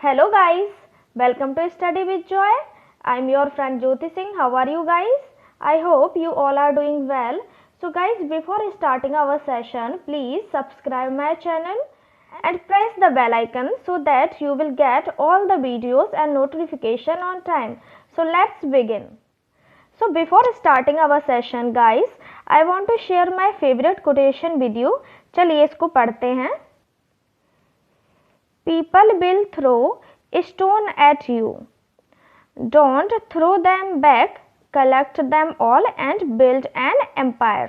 Hello guys, welcome to Study with Joy. I am your friend Jyoti Singh. How are you guys? I hope you all are doing well. So guys, before starting our session, please subscribe my channel and press the bell icon so that you will get all the videos and notification on time. So let's begin. So before starting our session guys, I want to share my favorite quotation with you. चलिए इसको पढ़ते हैं. People will throw a stone at you. Don't throw them back, collect them all and build an empire.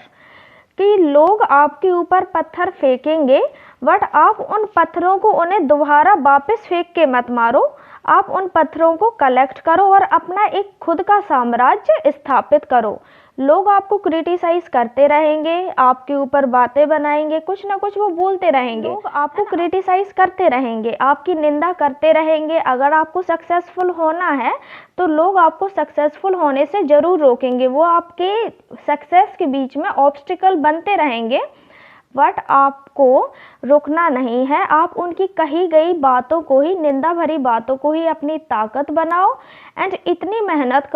कि लोग आपके ऊपर पत्थर फेंकेंगे बट आप उन पत्थरों को उन्हें दोबारा वापस फेंक के मत मारो. आप उन पत्थरों को कलेक्ट करो और अपना एक खुद का साम्राज्य स्थापित करो. लोग आपको क्रिटिसाइज करते रहेंगे, आपके ऊपर बातें बनाएंगे, कुछ ना कुछ वो बोलते रहेंगे. लोग आपको क्रिटिसाइज करते रहेंगे, आपकी निंदा करते रहेंगे. अगर आपको सक्सेसफुल होना है तो लोग आपको सक्सेसफुल होने से ज़रूर रोकेंगे. वो आपके सक्सेस के बीच में ऑब्स्टिकल बनते रहेंगे बट आपको रुकना नहीं है. आप उनकी कही गई बातों को ही, निंदा भरी बातों को ही अपनी ताकत बनाओ एंड इतनी मेहनत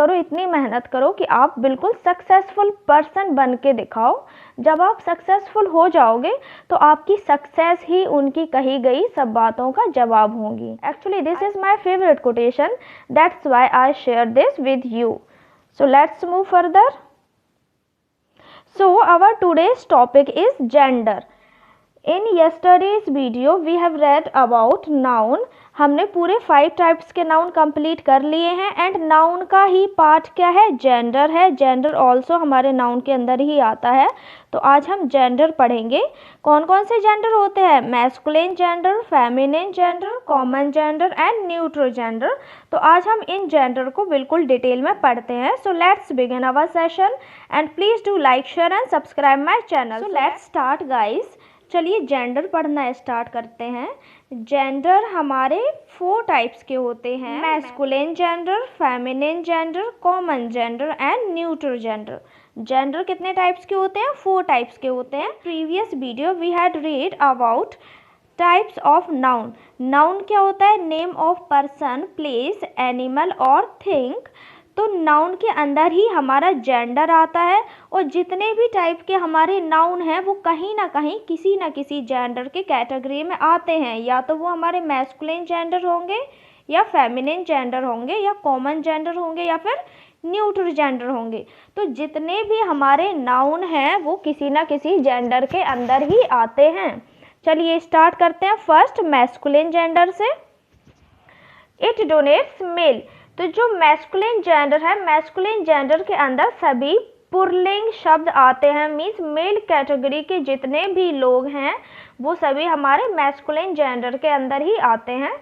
करो कि आप बिल्कुल सक्सेसफुल पर्सन बन के दिखाओ. जब आप सक्सेसफुल हो जाओगे तो आपकी सक्सेस ही उनकी कही गई सब बातों का जवाब होगी. Actually this is my favourite quotation, that's why I share this with you. So let's move further. So our today's topic is gender. In yesterday's video we have read about noun. हमने पूरे 5 types के noun complete कर लिए हैं and noun का ही part क्या है, gender है. जेंडर ऑल्सो हमारे नाउन के अंदर ही आता है. तो आज हम जेंडर पढ़ेंगे. कौन कौन से जेंडर होते हैं? Masculine gender, feminine gender, common gender and neutral gender. तो आज हम इन जेंडर को बिल्कुल डिटेल में पढ़ते हैं. So let's begin our session and please do like, share and subscribe my channel. So let's start guys. चलिए जेंडर पढ़ना स्टार्ट करते हैं. जेंडर हमारे 4 टाइप्स के होते हैं: masculine gender, feminine gender, common gender and neutral gender. Gender कितने types के होते हैं? 4 टाइप्स के होते हैं. Previous video we had read about types of noun. Noun क्या होता है? Name of person, place, animal और थिंग. तो नाउन के अंदर ही हमारा जेंडर आता है और जितने भी टाइप के हमारे नाउन हैं वो कहीं ना कहीं किसी ना किसी जेंडर के कैटेगरी में आते हैं. या तो वो हमारे मैस्कुलिन जेंडर होंगे या फेमिनिन जेंडर होंगे या कॉमन जेंडर होंगे या फिर न्यूट्रल जेंडर होंगे. तो जितने भी हमारे नाउन हैं वो किसी ना किसी जेंडर के अंदर ही आते हैं. चलिए स्टार्ट करते हैं फर्स्ट मैस्कुलिन जेंडर से. It denotes male. तो जो मैस्कुलिन जेंडर है, मैस्कुलिन जेंडर के अंदर सभी पुल्लिंग शब्द आते हैं. मीन्स मेल कैटेगरी के जितने भी लोग हैं वो सभी हमारे मैस्कुलिन जेंडर के अंदर ही आते हैं.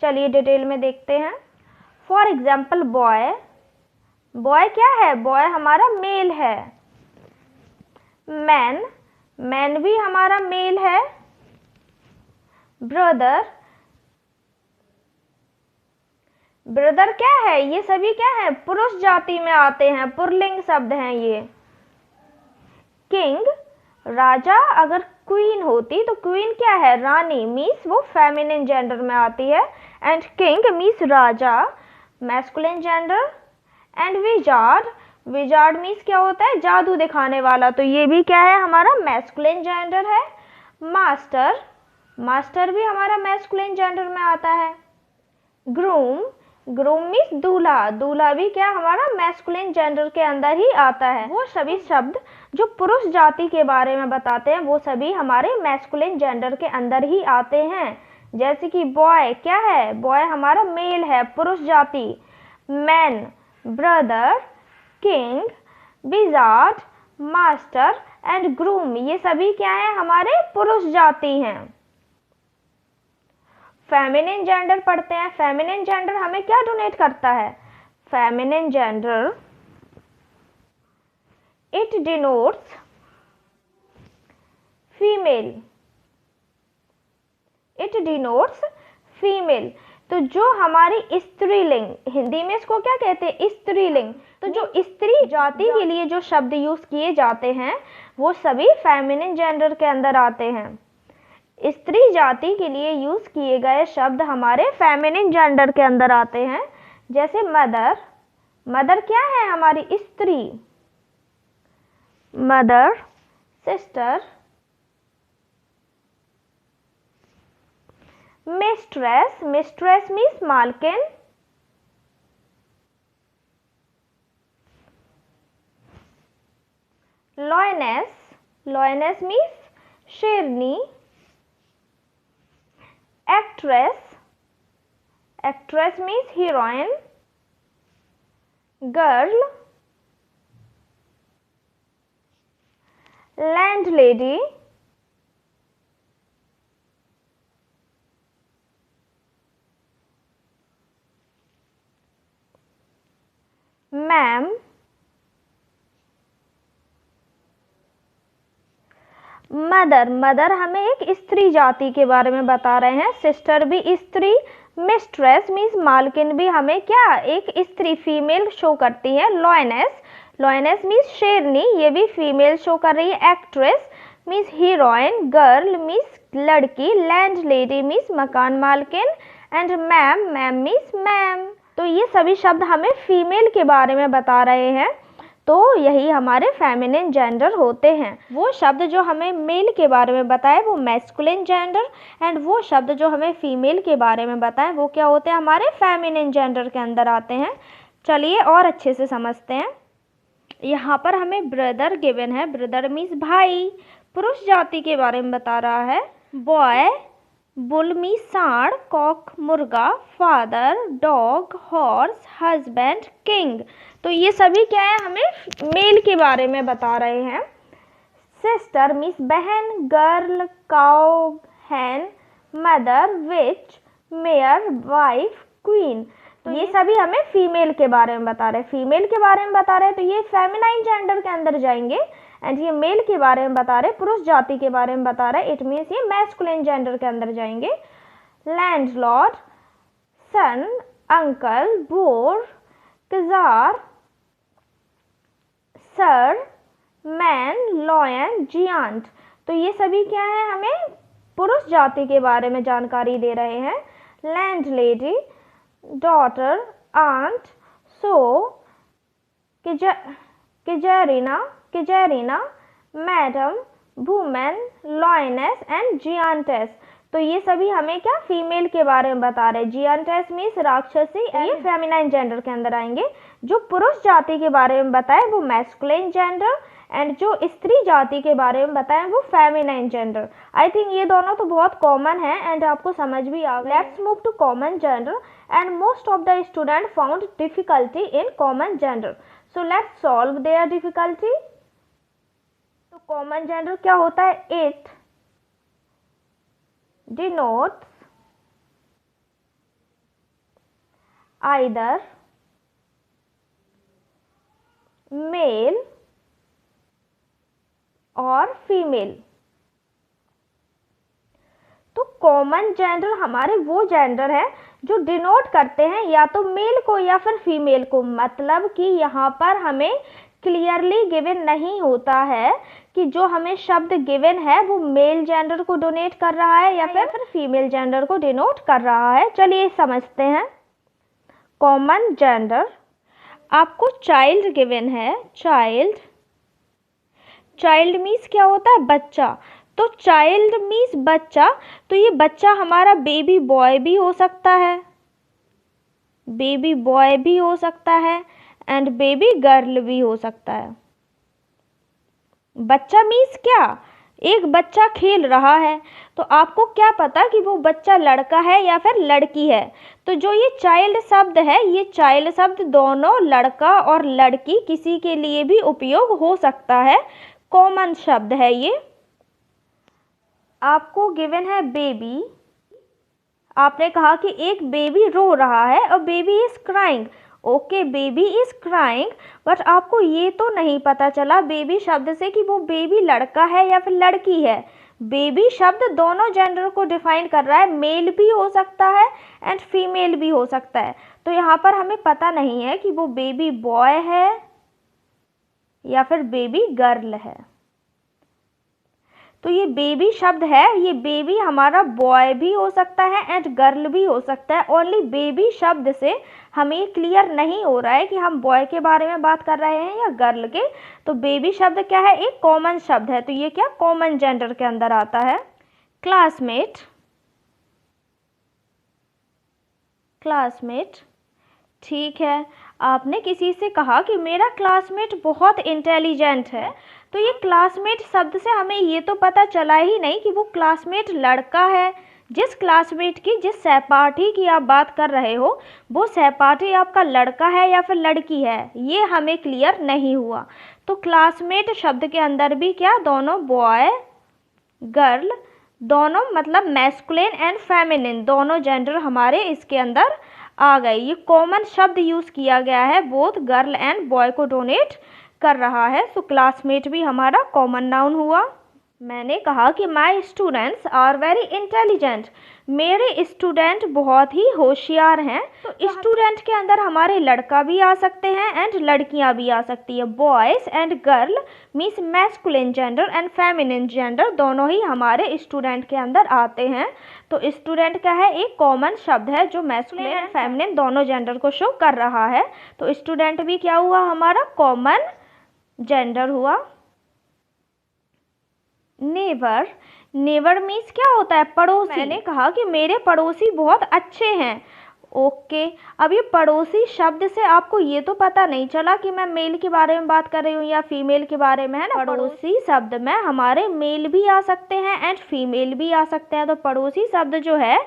चलिए डिटेल में देखते हैं. For example boy. बॉय क्या है? बॉय हमारा मेल है. मैन, मैन भी हमारा मेल है. ब्रदर, ब्रदर क्या है? ये सभी क्या है? पुरुष जाति में आते हैं, पुल्लिंग शब्द हैं ये. किंग, राजा. अगर क्वीन होती तो क्वीन क्या है? रानी. मीन्स वो फेमिनिन जेंडर में आती है. And king means Raja, masculine gender. And wizard, wizard means क्या होता है? जादू दिखाने वाला. तो ये भी क्या है? हमारा मैस्कुलिन जेंडर है. मास्टर, मास्टर भी हमारा मैस्कुलिन जेंडर में आता है. ग्रूम, ग्रूम मीन्स दूल्हा. दूल्हा भी क्या हमारा मैस्कुलिन जेंडर के अंदर ही आता है. वो सभी शब्द जो पुरुष जाति के बारे में बताते हैं वो सभी हमारे मैस्कुलिन जेंडर के अंदर ही आते हैं. जैसे कि बॉय क्या है? बॉय हमारा मेल है, पुरुष जाति. Man, brother, king, wizard, master and groom, ये सभी क्या है? हमारे पुरुष जाति हैं. फेमिनिन जेंडर पढ़ते हैं. फेमिनिन जेंडर हमें क्या डोनेट करता है? Feminine gender it denotes female. It denotes female. तो जो हमारी स्त्रीलिंग, हिंदी में इसको क्या कहते हैं? स्त्रीलिंग. तो जो स्त्री जाति के लिए जो शब्द यूज किए जाते हैं वो सभी फेमिनिन जेंडर के अंदर आते हैं. स्त्री जाति के लिए यूज किए गए शब्द हमारे फेमिनिन जेंडर के अंदर आते हैं, जैसे मदर। मदर क्या है हमारी स्त्री। Mother, sister, mistress, mistress means मालकिन, लॉयनेस, लॉयनेस मीन्स शेरनी, actress, actress means heroine, girl, landlady, ma'am, mother. Mother हमें एक स्त्री जाति के बारे में बता रहे हैं। सिस्टर भी स्त्री, मिस्ट्रेस मीन्स मालकिन भी हमें क्या एक स्त्री फीमेल शो करती है। लॉयनेस, लॉयनेस मीन्स शेरनी, ये भी फीमेल शो कर रही है। Actress means heroine, girl means लड़की, लैंड लेडी मीन्स मकान मालकिन, and ma'am, ma'am means ma'am. तो ये सभी शब्द हमें फीमेल के बारे में बता रहे हैं। तो यही हमारे फेमिनिन जेंडर होते हैं। वो शब्द जो हमें मेल के बारे में बताए वो मैस्कुलिन जेंडर, एंड वो शब्द जो हमें फीमेल के बारे में बताएं वो क्या होते हैं, हमारे फेमिनिन जेंडर के अंदर आते हैं। चलिए और अच्छे से समझते हैं। यहाँ पर हमें ब्रदर गिवन है। ब्रदर मीन्स भाई, पुरुष जाति के बारे में बता रहा है। बॉय, बुल मीन्स सांड, कॉक मुर्गा, father dog, horse, husband king. तो ये सभी क्या है, हमें मेल के बारे में बता रहे हैं। सिस्टर मीन्स बहन, गर्ल, काउ, हैन, मदर, विच, मेयर, वाइफ, क्वीन। तो ये सभी हमें फीमेल के बारे में बता रहे हैं। फीमेल के बारे में बता रहे हैं तो ये फेमिनाइन जेंडर के अंदर जाएंगे, एंड ये मेल के बारे में बता रहे, पुरुष जाति के बारे में बता रहे, इट मीन्स ये मैस्कुलिन जेंडर के अंदर जाएंगे। Landlord, son, uncle, boar, czar, sir, man, lion, giant. तो ये सभी क्या है, हमें पुरुष जाति के बारे में जानकारी दे रहे हैं। Landlady, daughter, aunt, sow, czarina, czarina, madam, women, lioness and giantess. तो ये सभी हमें क्या फीमेल के बारे में बता रहे हैं। जियांटेस मीन्स राक्षसी, ये फेमिनाइन जेंडर के अंदर आएंगे। जो पुरुष जाति के बारे में बताए वो मैस्कुलिन जेंडर, एंड जो स्त्री जाति के बारे में बताएं वो फेमिनाइन जेंडर। आई थिंक ये दोनों तो बहुत कॉमन है एंड आपको समझ भी आ गया। Let's move to common gender, and most of the student found difficulty in common gender, so let's solve their difficulty. तो कॉमन जेंडर क्या होता है, इट डिनोट्स आइदर मेल और फीमेल। तो कॉमन जेंडर हमारे वो जेंडर है जो डिनोट करते हैं या तो मेल को या फिर फीमेल को। मतलब कि यहाँ पर हमें क्लियरली गिवन नहीं होता है कि जो हमें शब्द गिवन है वो मेल जेंडर को डोनेट कर रहा है या फिर फीमेल जेंडर को डिनोट कर रहा है। चलिए समझते हैं। कॉमन जेंडर, आपको चाइल्ड गिवन है। चाइल्ड, चाइल्ड मीन्स क्या होता है, बच्चा। तो चाइल्ड मीन्स बच्चा, तो ये बच्चा हमारा बेबी बॉय भी हो सकता है, बेबी बॉय भी हो सकता है, एंड बेबी गर्ल भी हो सकता है। बच्चा मीन्स क्या, एक बच्चा खेल रहा है, तो आपको क्या पता कि वो बच्चा लड़का है या फिर लड़की है। तो जो ये चाइल्ड शब्द है, ये चाइल्ड शब्द दोनों लड़का और लड़की किसी के लिए भी उपयोग हो सकता है। कॉमन शब्द है ये। आपको गिवन है बेबी, आपने कहा कि एक बेबी रो रहा है और baby is crying. Okay, baby is crying, but आपको ये तो नहीं पता चला बेबी शब्द से कि वो बेबी लड़का है या फिर लड़की है। बेबी शब्द दोनों जेंडर को डिफाइन कर रहा है, मेल भी हो सकता है एंड फीमेल भी हो सकता है। तो यहाँ पर हमें पता नहीं है कि वो बेबी बॉय है या फिर बेबी गर्ल है। तो ये बेबी शब्द है, ये बेबी हमारा बॉय भी हो सकता है एंड गर्ल भी हो सकता है। ओनली बेबी शब्द से हमें क्लियर नहीं हो रहा है कि हम बॉय के बारे में बात कर रहे हैं या गर्ल के। तो बेबी शब्द क्या है, एक कॉमन शब्द है, तो ये क्या कॉमन जेंडर के अंदर आता है। क्लासमेट, क्लासमेट, ठीक है। आपने किसी से कहा कि मेरा क्लासमेट बहुत इंटेलिजेंट है, तो ये क्लासमेट शब्द से हमें ये तो पता चला ही नहीं कि वो क्लासमेट लड़का है। जिस क्लासमेट की, जिस सहपाठी की आप बात कर रहे हो, वो सहपाठी आपका लड़का है या फिर लड़की है, ये हमें क्लियर नहीं हुआ। तो क्लासमेट शब्द के अंदर भी क्या, दोनों बॉय गर्ल, दोनों मतलब मैस्कुलिन एंड फेमिनिन, दोनों जेंडर हमारे इसके अंदर आ गए। ये कॉमन शब्द यूज़ किया गया है, बोथ गर्ल एंड बॉय को डोनेट कर रहा है। सो क्लासमेट भी हमारा कॉमन नाउन हुआ। मैंने कहा कि my students are very intelligent, मेरे स्टूडेंट बहुत ही होशियार हैं। तो स्टूडेंट के अंदर हमारे लड़का भी आ सकते हैं एंड लड़कियां भी आ सकती है। Boys and girl means masculine gender and feminine gender, दोनों ही हमारे स्टूडेंट के अंदर आते हैं। तो स्टूडेंट क्या है, एक कॉमन शब्द है जो मैस्कुलिन एंड फेमिनिन दोनों जेंडर को शो कर रहा है। तो स्टूडेंट भी क्या हुआ, हमारा कॉमन जेंडर हुआ। नेबर, नेबर मीन्स क्या होता है, पड़ोसी। मैंने कहा कि मेरे पड़ोसी बहुत अच्छे हैं। ओके, अब ये पड़ोसी शब्द से आपको ये तो पता नहीं चला कि मैं मेल के बारे में बात कर रही हूँ या फीमेल के बारे में, है ना। पड़ोसी शब्द में हमारे मेल भी आ सकते हैं एंड फीमेल भी आ सकते हैं। तो पड़ोसी शब्द जो है,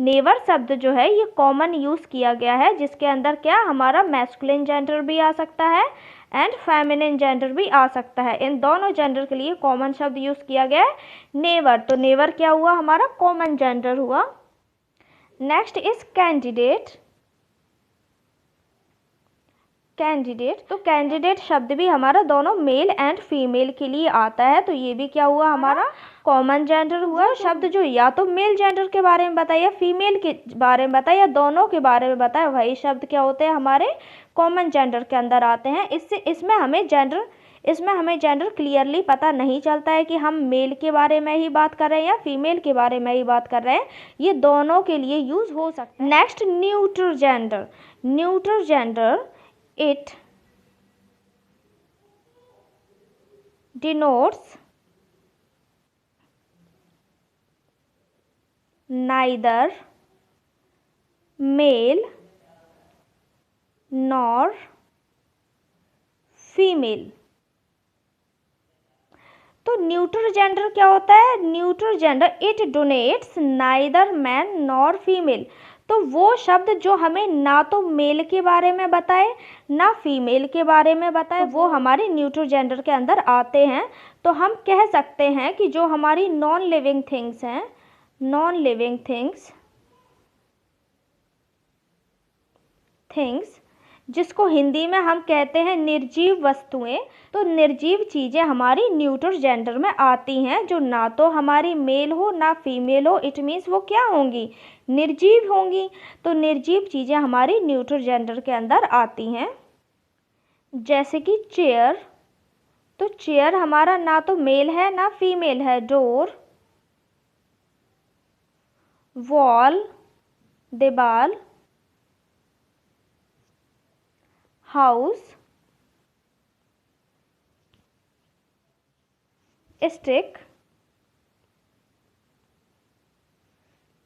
नेबर शब्द जो है, ये कॉमन यूज़ किया गया है, जिसके अंदर क्या हमारा मैस्कुलिन जेंडर भी आ सकता है एंड फेमिनिन जेंडर भी आ सकता है। इन दोनों जेंडर के लिए कॉमन शब्द यूज़ किया गया है नेवर। तो नेवर क्या हुआ, हमारा कॉमन जेंडर हुआ। Next is candidate, candidate. तो कैंडिडेट शब्द भी हमारा दोनों मेल एंड फीमेल के लिए आता है। तो ये भी क्या हुआ, हमारा कॉमन जेंडर हुआ। शब्द जो या तो मेल जेंडर के बारे में बताए या फीमेल के बारे में बताए या दोनों के बारे में बताए, वही शब्द क्या होते हैं, हमारे कॉमन जेंडर के अंदर आते हैं। इसमें हमें जेंडर क्लियरली पता नहीं चलता है कि हम मेल के बारे में ही बात कर रहे हैं या फीमेल के बारे में ही बात कर रहे हैं, ये दोनों के लिए यूज़ हो सकता है। Next neutral gender, neutral gender it denotes neither male nor female। तो न्यूट्रल जेंडर क्या होता है, neutral gender it denotes neither man nor female. तो वो शब्द जो हमें ना तो मेल के बारे में बताए ना फीमेल के बारे में बताए, वो हमारे न्यूट्रल जेंडर के अंदर आते हैं। तो हम कह सकते हैं कि जो हमारी नॉन लिविंग थिंग्स हैं, नॉन लिविंग थिंग्स जिसको हिंदी में हम कहते हैं निर्जीव वस्तुएं, तो निर्जीव चीज़ें हमारी न्यूट्रल जेंडर में आती हैं, जो ना तो हमारी मेल हो ना फीमेल हो। इट मीन्स वो क्या होंगी, निर्जीव होंगी। तो निर्जीव चीज़ें हमारी न्यूट्रल जेंडर के अंदर आती हैं। जैसे कि चेयर, तो चेयर हमारा ना तो मेल है ना फीमेल है। डोर, वॉल दीवार, हाउस स्टिक,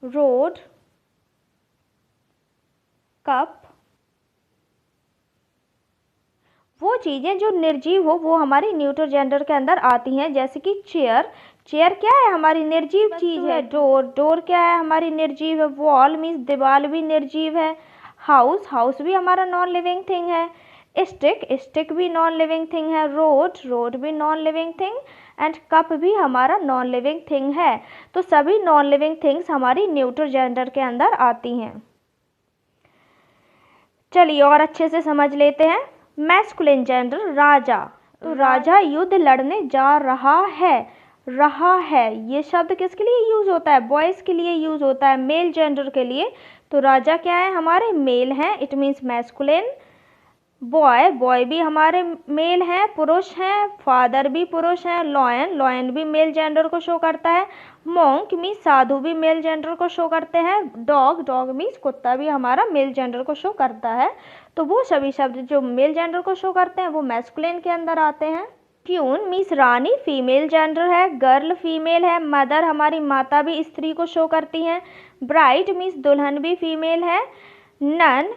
रोड कप। वो चीज़ें जो निर्जीव हो वो हमारी न्यूट्रल जेंडर के अंदर आती हैं। जैसे कि चेयर, चेयर क्या है, हमारी निर्जीव चीज़ है। डोर, डोर क्या है, हमारी निर्जीव है। वॉल मीन्स दीवार भी निर्जीव है। हाउस, हाउस भी हमारा नॉन लिविंग थिंग है। स्टिक, स्टिक भी नॉन लिविंग थिंग है। रोड, रोड भी non living thing and cup भी हमारा नॉन लिविंग थिंग है। तो सभी नॉन लिविंग थिंग्स हमारी न्यूट्रल जेंडर के अंदर आती हैं। चलिए और अच्छे से समझ लेते हैं। मैस्कुलिन जेंडर, राजा। तो राजा युद्ध लड़ने जा रहा है, रहा है ये शब्द किसके लिए यूज़ होता है, बॉयज़ के लिए यूज़ होता है, मेल जेंडर के लिए। तो राजा क्या है, हमारे मेल हैं, it means masculine. Boy, boy भी हमारे मेल हैं, पुरुष हैं। फादर भी पुरुष हैं। लॉयन, लॉयन भी मेल जेंडर को शो करता है। मॉन्क मीन्स साधु भी मेल जेंडर को शो करते हैं। डॉग, डॉग मीन्स कुत्ता भी हमारा मेल जेंडर को शो करता है। तो वो सभी शब्द जो मेल जेंडर को शो करते हैं वो मैस्कुलिन के अंदर आते हैं। क्यून मीन्स रानी, फीमेल जेंडर है। गर्ल फीमेल है। मदर हमारी माता भी स्त्री को शो करती हैं। ब्राइड मीन्स दुल्हन भी फीमेल है। नन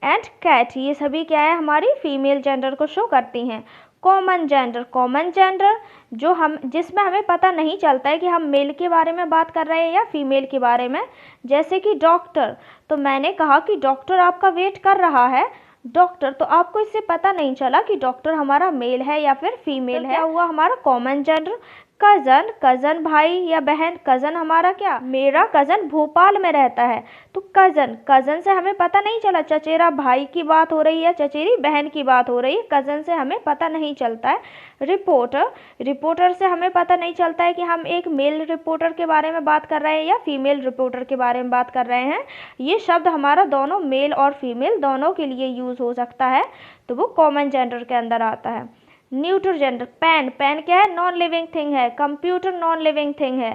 एंड कैट ये सभी क्या है, हमारी फीमेल जेंडर को शो करती हैं। कॉमन जेंडर, कॉमन जेंडर जो हम जिसमें हमें पता नहीं चलता है कि हम मेल के बारे में बात कर रहे हैं या फीमेल के बारे में। जैसे कि डॉक्टर, तो मैंने कहा कि डॉक्टर आपका वेट कर रहा है, डॉक्टर, तो आपको इससे पता नहीं चला कि डॉक्टर हमारा मेल है या फिर फीमेल है। क्या हुआ हमारा कॉमन जेंडर। कज़न, कज़न भाई या बहन। कज़न हमारा क्या, मेरा कज़न भोपाल में रहता है, तो कज़न, कज़न से हमें पता नहीं चला चचेरा भाई की बात हो रही है, चचेरी बहन की बात हो रही है, कज़न से हमें पता नहीं चलता है। रिपोर्टर, रिपोर्टर से हमें पता नहीं चलता है कि हम एक मेल रिपोर्टर के बारे में बात कर रहे हैं या फीमेल रिपोर्टर के बारे में बात कर रहे हैं। ये शब्द हमारा दोनों मेल और फीमेल दोनों के लिए यूज़ हो सकता है, तो वो कॉमन जेंडर के अंदर आता है। न्यूट्रल जेंडर, पेन, पेन क्या है, नॉन लिविंग थिंग है। कंप्यूटर नॉन लिविंग थिंग है।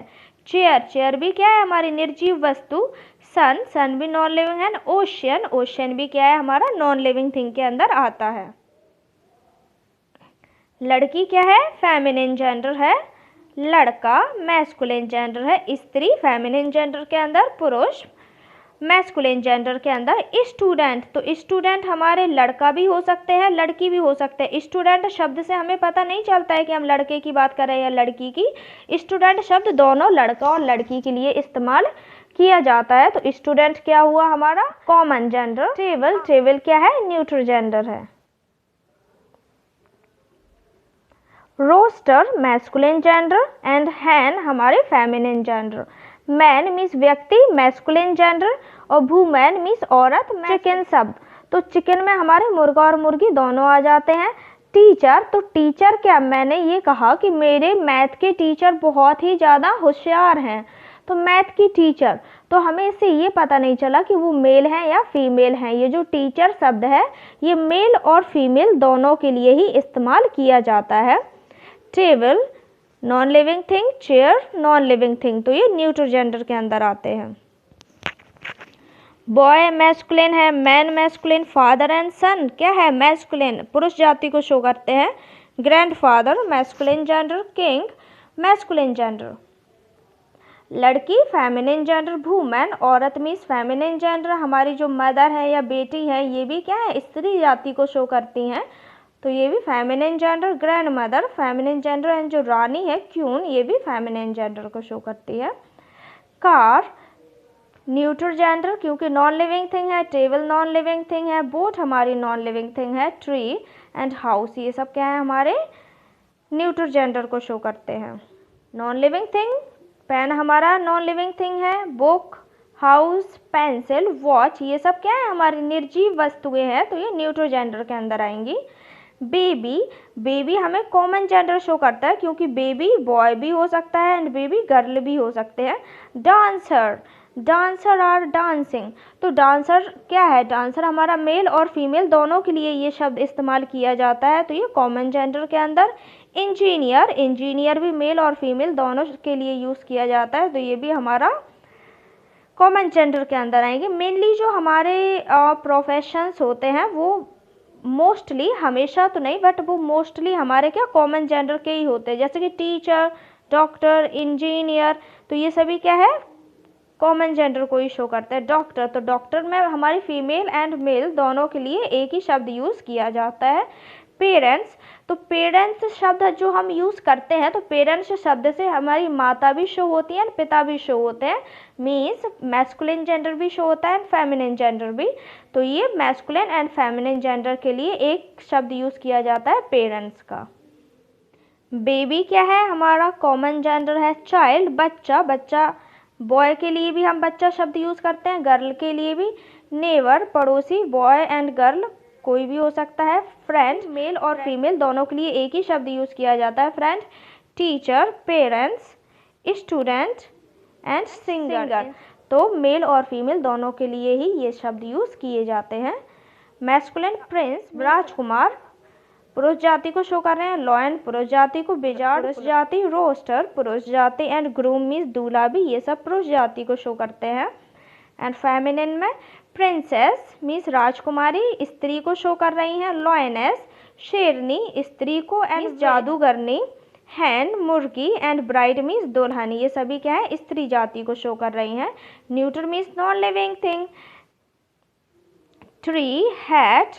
चेयर, चेयर भी क्या है, हमारी निर्जीव वस्तु। सन, सन भी नॉन लिविंग है। ओशियन, ओशियन भी क्या है, हमारा नॉन लिविंग थिंग के अंदर आता है। लड़की क्या है, फेमिनिन जेंडर है। लड़का मैस्कुलिन जेंडर है। स्त्री फेमिनिन जेंडर के अंदर, पुरुष मैस्कुलिन जेंडर के अंदर। स्टूडेंट, तो स्टूडेंट हमारे लड़का भी हो सकते हैं, लड़की भी हो सकते हैं। स्टूडेंट शब्द से हमें पता नहीं चलता है कि हम लड़के की बात कर रहे हैं या लड़की की। स्टूडेंट शब्द दोनों लड़का और लड़की के लिए इस्तेमाल किया जाता है, तो स्टूडेंट क्या हुआ हमारा कॉमन जेंडर। टेबल, टेबल क्या है, न्यूट्रल जेंडर है। Rooster masculine gender and hen हमारे फेमिनिन जेंडर। मैन मीन्स व्यक्ति, मैस्कुलिन जेंडर, और वुमेन मीन्स औरत। चिकन शब्द, तो चिकन में हमारे मुर्गा और मुर्गी दोनों आ जाते हैं। टीचर, तो टीचर क्या, मैंने ये कहा कि मेरे मैथ के टीचर बहुत ही ज़्यादा होशियार हैं, तो मैथ की टीचर, तो हमें इससे ये पता नहीं चला कि वो मेल हैं या फीमेल हैं। ये जो टीचर शब्द है ये मेल और फीमेल दोनों के लिए ही इस्तेमाल किया जाता है। Table non living thing, chair non living thing, तो ये न्यूट्रल जेंडर के अंदर आते हैं। बॉय मैस्कुलिन है। Man masculine. फादर एंड सन क्या है, मैस्कुलिन, पुरुष जाति को शो करते हैं। Grandfather masculine gender. King masculine gender. लड़की फेमिनिन जेंडर। वुमेन औरत मीन्स फेमिनिन जेंडर। हमारी जो मदर है या बेटी है ये भी क्या है, स्त्री जाति को शो करती हैं, तो ये भी feminine gender. Grand mother feminine gender and जो रानी है क्यून ये भी फेमिनिन जेंडर को शो करती है। कार न्यूट्रल जेंडर क्योंकि नॉन लिविंग थिंग है। टेबल नॉन लिविंग थिंग है। बोट हमारी नॉन लिविंग थिंग है। ट्री एंड हाउस ये सब क्या है, हमारे न्यूट्रल जेंडर को शो करते हैं। नॉन लिविंग थिंग, पेन हमारा नॉन लिविंग थिंग है। बुक, हाउस, पेंसिल, वॉच ये सब क्या है, हमारी निर्जीव वस्तुएं हैं, तो ये न्यूट्रल जेंडर के अंदर आएंगी। बेबी, बेबी हमें कॉमन जेंडर शो करता है क्योंकि बेबी बॉय भी हो सकता है एंड बेबी गर्ल भी हो सकते हैं। डांसर, डांसर आर डांसिंग, तो डांसर क्या है, डांसर हमारा मेल और फीमेल दोनों के लिए ये शब्द इस्तेमाल किया जाता है, तो ये कॉमन जेंडर के अंदर। इंजीनियर, इंजीनियर भी मेल और फीमेल दोनों के लिए यूज़ किया जाता है, तो ये भी हमारा कॉमन जेंडर के अंदर आएंगे। मेनली जो हमारे प्रोफेशंस होते हैं वो मोस्टली, हमेशा तो नहीं बट वो मोस्टली हमारे क्या कॉमन जेंडर के ही होते हैं, जैसे कि टीचर, डॉक्टर, इंजीनियर, तो ये सभी क्या है कॉमन जेंडर को ही शो करते हैं। डॉक्टर, तो डॉक्टर में हमारी फीमेल एंड मेल दोनों के लिए एक ही शब्द यूज़ किया जाता है। पेरेंट्स, तो पेरेंट्स शब्द जो हम यूज़ करते हैं, तो पेरेंट्स शब्द से हमारी माता भी शो होती है पिता भी शो होते हैं, मीन्स मैस्कुलिन जेंडर भी शो होता है एंड फेमिनिन जेंडर भी, तो ये मैस्कुलिन एंड फेमिनिन जेंडर के लिए एक शब्द यूज़ किया जाता है पेरेंट्स का। बेबी क्या है, हमारा कॉमन जेंडर है। चाइल्ड बच्चा, बच्चा बॉय के लिए भी हम बच्चा शब्द यूज़ करते हैं, गर्ल के लिए भी। नेबर पड़ोसी, बॉय एंड गर्ल कोई भी हो सकता है। फ्रेंड मेल और फीमेल दोनों के लिए एक ही शब्द यूज़ किया जाता है, friend. Teacher, parents, student and singer, तो मेल और फीमेल दोनों के लिए ही ये शब्द यूज़ किए जाते हैं। मैस्कुलिन प्रिंस राजकुमार पुरुष जाति को शो कर रहे हैं, लॉयन पुरुष जाति को, बिजार्ड पुरुष जाति, रोस्टर पुरुष जाति एंड ग्रूम मीन्स दूल्हा भी, ये सब पुरुष जाति को शो करते हैं। एंड फेमिनिन में प्रिंसेस मीन्स राजकुमारी स्त्री को शो कर रही हैं, लॉयनेस शेरनी स्त्री को एंड जादूगरनी, हैन मुर्गी एंड ब्राइड मीन्स दुल्हन, ये सभी क्या है स्त्री जाति को शो कर रही हैं। Neuter means non living thing. Tree, hat,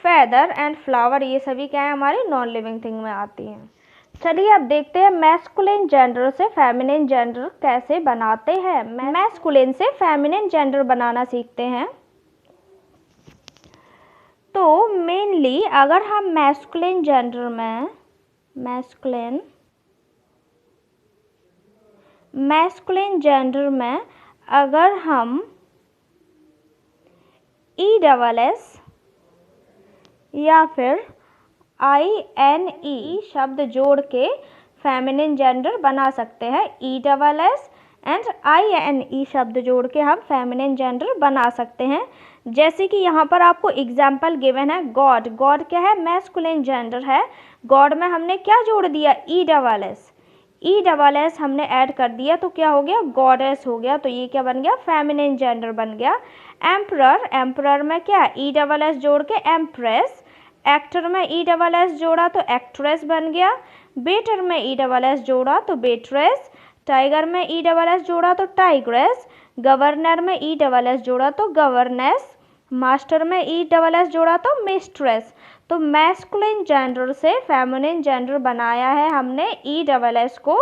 feather and flower ये सभी क्या है हमारे नॉन लिविंग थिंग में आती हैं। चलिए अब देखते हैं मैस्कुलिन जेंडर से फेमिनिन जेंडर कैसे बनाते हैं। मैस्कुलिन से फेमिनिन जेंडर बनाना सीखते हैं। तो मेनली अगर हम मैस्कुलिन जेंडर में मैस्कुलिन जेंडर में अगर हम ESS या फिर INE शब्द जोड़ के फेमिनिन जेंडर बना सकते हैं। ESS एंड INE शब्द जोड़ के हम फेमिनिन जेंडर बना सकते हैं। जैसे कि यहाँ पर आपको एग्जाम्पल गिवन है गॉड, गॉड क्या है मैस्कुलिन जेंडर है, गॉड में हमने क्या जोड़ दिया ESS हमने ऐड कर दिया तो क्या हो गया गॉडेस हो गया, तो ये क्या बन गया फेमिनिन जेंडर बन गया। एम्परर, एम्परर में क्या ESS जोड़ के एम्प्रेस, एक्टर में ESS जोड़ा तो एक्ट्रेस बन गया, बेटर में ESS जोड़ा तो बेट्रेस, टाइगर में ESS जोड़ा तो टाइग्रेस, गवर्नर में ESS जोड़ा तो गवर्नेस, मास्टर में ESS जोड़ा तो मिस्ट्रेस। तो मैस्कुलिन जेंडर से फेमिनिन जेंडर बनाया है हमने ESS को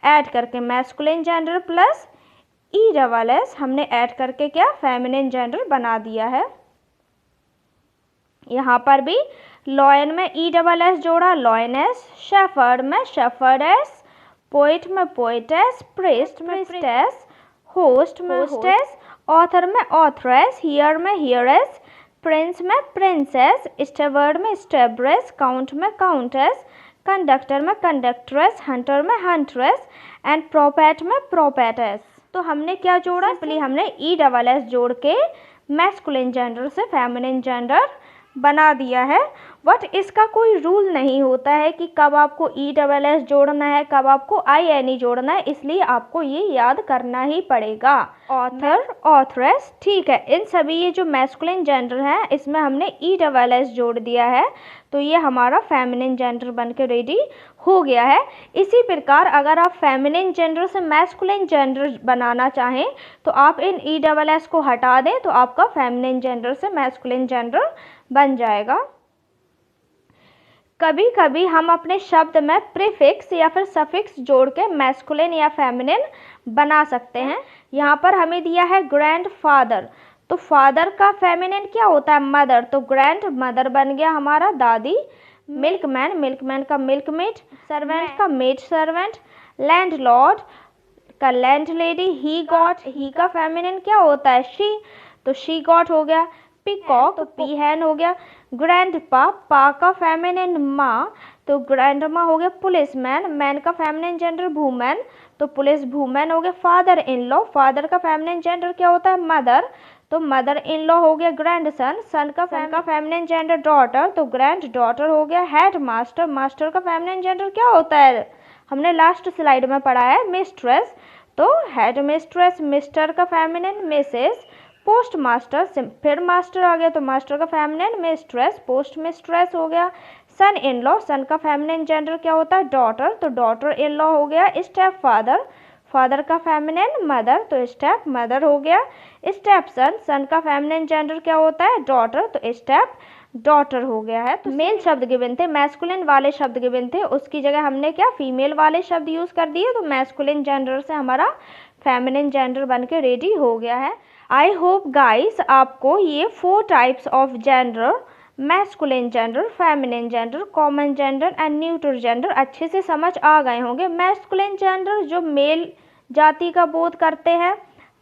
ऐड करके, मैस्कुलिन जेंडर प्लस ESS हमने ऐड करके क्या फेमिनिन जेंडर बना दिया है। यहाँ पर भी लॉयन में ESS जोड़ा लॉयनेस, शेफर्ड में शेफर्डेस, पोइट में पोइटेस, प्रीस्ट में प्रीस्टेस, होस्ट में होस्टेस, ऑथर में ऑथरेस, हियर में हियरेस, प्रिंस में प्रिंसेस, स्टेवर्ड में स्टेब्रेस, काउंट में काउंटेस, कंडक्टर में कंडक्ट्रेस, हंटर में हंट्रेस एंड प्रोपेट में प्रोपेटेस। तो हमने क्या जोड़ा सिंपली हमने ESS जोड़ के मैस्कुलिन जेंडर से फेमिनिन जेंडर बना दिया है। बट इसका कोई रूल नहीं होता है कि कब आपको ESS जोड़ना है कब आपको INE जोड़ना है, इसलिए आपको ये याद करना ही पड़ेगा। ऑथर, ऑथरेस, ठीक है, इन सभी ये जो मैस्कुलिन जेंडर है इसमें हमने ESS जोड़ दिया है तो ये हमारा फेमिनिन जेंडर बन के रेडी हो गया है। इसी प्रकार अगर आप फेमिनिन जेंडर से मैस्कुलिन जेंडर बनाना चाहें तो आप इन ESS को हटा दें तो आपका फेमिनिन जेंडर से मैस्कुलिन जेंडर बन जाएगा। कभी कभी हम अपने शब्द में प्रीफिक्स या फिर सफिक्स जोड़ के मैस्कुलिन या फेमिनिन बना सकते हैं। यहाँ पर हमें दिया है ग्रैंड फादर, तो फादर का फेमिनिन क्या होता है मदर, तो ग्रैंड मदर बन गया हमारा दादी। मिल्कमैन, मिल्कमैन का मिल्कमेट, सर्वेंट का मेड सर्वेंट, लैंडलॉर्ड का लैंड लेडी, ही गॉट, ही का फेमिनिन क्या होता है शी, तो शी गॉट हो गया। पीकॉक तो पीहैन हो गया। ग्रैंडपा, पा का फेमिनिन माँ, तो ग्रैंडमा हो गया। पुलिसमैन, मैन का फेमिनिन जेंडर वुमेन, तो पुलिस वुमेन हो गया। फादर इन लॉ, फादर का फेमिनिन जेंडर क्या होता है मदर, तो मदर इन लॉ हो गया। ग्रैंडसन, सन का फेमिनिन जेंडर डॉटर, तो ग्रैंड डॉटर हो गया। हेड मास्टर, मास्टर का फेमिनिन जेंडर क्या होता है हमने लास्ट स्लाइड में पढ़ा है मिस्ट्रेस, तो हेड मिस्ट्रेस। मिस्टर का फेमिनिन मिसेस। पोस्ट मास्टर, फिर मास्टर आ गया तो मास्टर का फेमिनिन मिस्ट्रेस, पोस्ट मिस्ट्रेस हो गया। सन इन लॉ, सन का फेमिनिन जेंडर क्या होता है डॉटर, तो डॉटर इन लॉ हो गया। स्टेप फादर, फादर का फेमिनिन मदर, तो स्टेप मदर हो गया। स्टेप सन, सन का फेमिनिन जेंडर क्या होता है डॉटर, तो स्टेप डॉटर हो गया है। तो मेल शब्द गिवन थे, मैस्कुलिन वाले शब्द गिवन थे, उसकी जगह हमने क्या फीमेल वाले शब्द यूज कर दिए, तो मैस्कुलिन जेंडर से हमारा फेमिनिन जेंडर बन के रेडी हो गया है। आई होप गाइस आपको ये 4 types of gender, masculine gender, feminine gender, common gender and neutral gender अच्छे से समझ आ गए होंगे। मैस्कुलिन जेंडर जो मेल जाति का बोध करते हैं,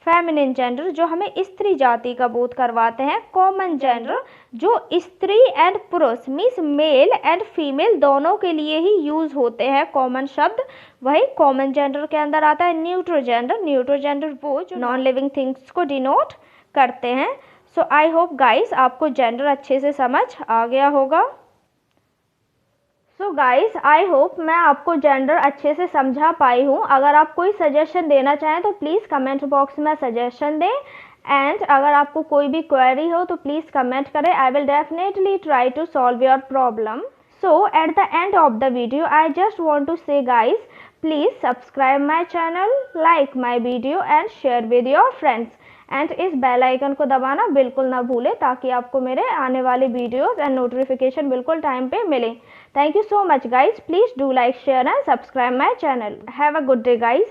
फेमिनिन जेंडर जो हमें स्त्री जाति का बोध करवाते हैं, कॉमन जेंडर जो स्त्री एंड पुरुष मीन्स मेल एंड फीमेल दोनों के लिए ही यूज होते हैं कॉमन शब्द, वही कॉमन जेंडर के अंदर आता है। न्यूट्रल जेंडर, न्यूट्रल जेंडर वो जो नॉन लिविंग थिंग्स को डिनोट करते हैं। सो आई होप गाइस आपको जेंडर अच्छे से समझ आ गया होगा। सो गाइस आई होप मैं आपको जेंडर अच्छे से समझा पाई हूँ। अगर आप कोई सजेशन देना चाहें तो प्लीज़ कमेंट बॉक्स में सजेशन दें, एंड अगर आपको कोई भी क्वेरी हो तो प्लीज़ कमेंट करें। I will definitely try to solve your problem. So at the end of the video I just want to say guys, please subscribe my channel, like my video and share with your friends, and इस bell icon को दबाना बिल्कुल ना भूलें ताकि आपको मेरे आने वाले वीडियोस एंड नोटिफिकेशन बिल्कुल टाइम पे मिले। Thank you so much guys, please do like, share and subscribe my channel. Have a good day guys.